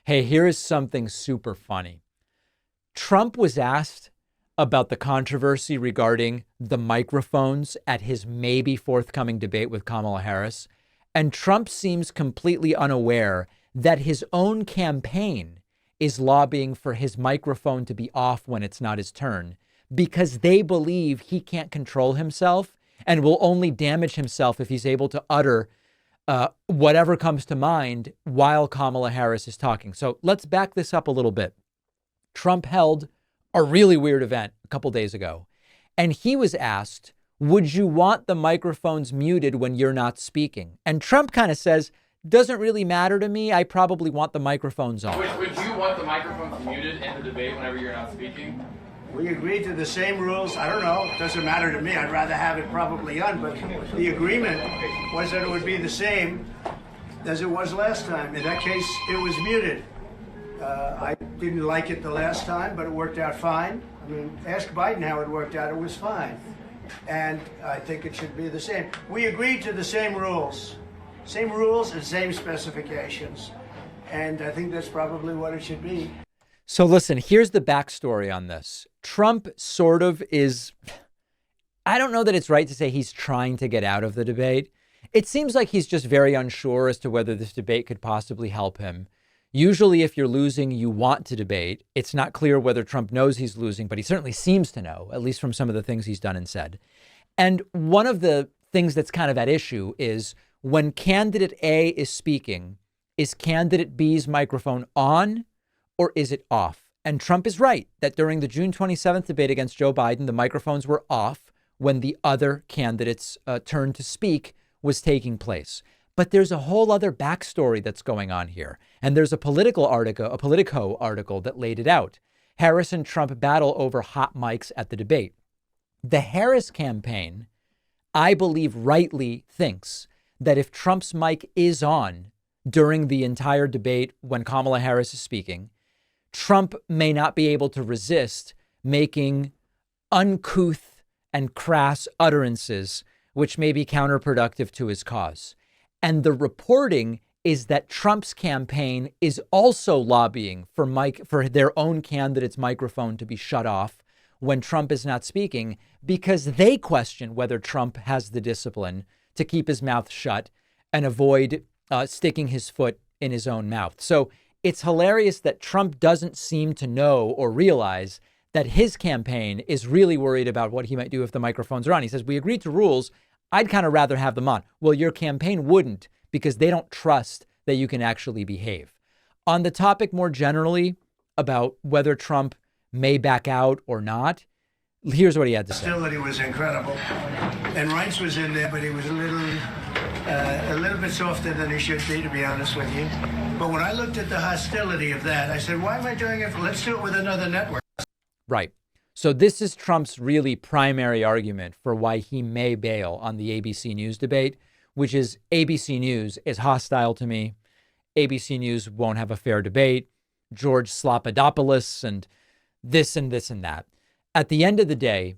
Hey, here is something super funny. Trump was asked about the controversy regarding the microphones at his maybe forthcoming debate with Kamala Harris. And Trump seems completely unaware that his own campaign is lobbying for his microphone to be off when it's not his turn because they believe he can't control himself and will only damage himself if he's able to utter whatever comes to mind while Kamala Harris is talking. So let's back this up a little bit. Trump held a really weird event a couple days ago, and he was asked, would you want the microphones muted when you're not speaking? And Trump kind of says, doesn't really matter to me. I probably want the microphones on. Would you want the microphones muted in the debate whenever you're not speaking? We agreed to the same rules. I don't know. It doesn't matter to me. I'd rather have it probably on, but the agreement was that it would be the same as it was last time. In that case, it was muted. I didn't like it the last time, but it worked out fine. I mean, ask Biden how it worked out. It was fine. And I think it should be the same. We agreed to the same rules. Same rules and same specifications. And I think that's probably what it should be. So listen, here's the backstory on this. Trump sort of is, I don't know that it's right to say he's trying to get out of the debate. It seems like he's just very unsure as to whether this debate could possibly help him. Usually, if you're losing, you want to debate. It's not clear whether Trump knows he's losing, but he certainly seems to know, at least from some of the things he's done and said. And one of the things that's kind of at issue is when candidate A is speaking, is candidate B's microphone on or is it off? And Trump is right that during the June 27th debate against Joe Biden, the microphones were off when the other candidate's turn to speak was taking place. But there's a whole other backstory that's going on here. And there's a Politico article that laid it out. Harris and Trump battle over hot mics at the debate. The Harris campaign, I believe, rightly thinks that if Trump's mic is on during the entire debate when Kamala Harris is speaking, Trump may not be able to resist making uncouth and crass utterances, which may be counterproductive to his cause. And the reporting is that Trump's campaign is also lobbying for their own candidate's microphone to be shut off when Trump is not speaking because they question whether Trump has the discipline to keep his mouth shut and avoid sticking his foot in his own mouth. So it's hilarious that Trump doesn't seem to know or realize that his campaign is really worried about what he might do if the microphones are on. He says, we agreed to rules. I'd kind of rather have them on. Well, your campaign wouldn't because they don't trust that you can actually behave. On the topic more generally about whether Trump may back out or not, here's what he had to say. Hostility was incredible. And Reince was in there, but he was a little bit softer than he should be, to be honest with you. But when I looked at the hostility of that, I said, why am I doing it? Let's do it with another network. Right. So this is Trump's really primary argument for why he may bail on the ABC News debate, which is ABC News is hostile to me. ABC News won't have a fair debate. George Slopadopoulos and this and this and that. At the end of the day,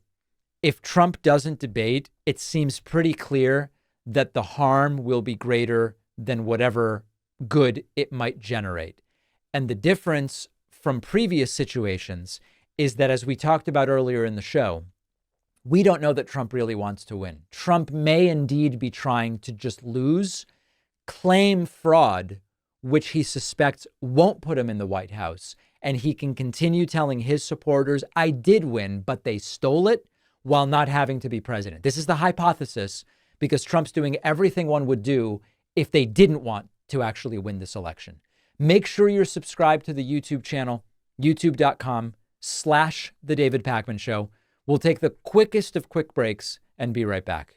if Trump doesn't debate, it seems pretty clear that the harm will be greater than whatever good it might generate. And the difference from previous situations is that, as we talked about earlier in the show, we don't know that Trump really wants to win. Trump may indeed be trying to just lose, claim fraud, which he suspects won't put him in the White House. And he can continue telling his supporters, I did win, but they stole it, while not having to be president. This is the hypothesis because Trump's doing everything one would do if they didn't want to actually win this election. Make sure you're subscribed to the YouTube channel, youtube.com/The David Pakman Show. We'll take the quickest of quick breaks and be right back.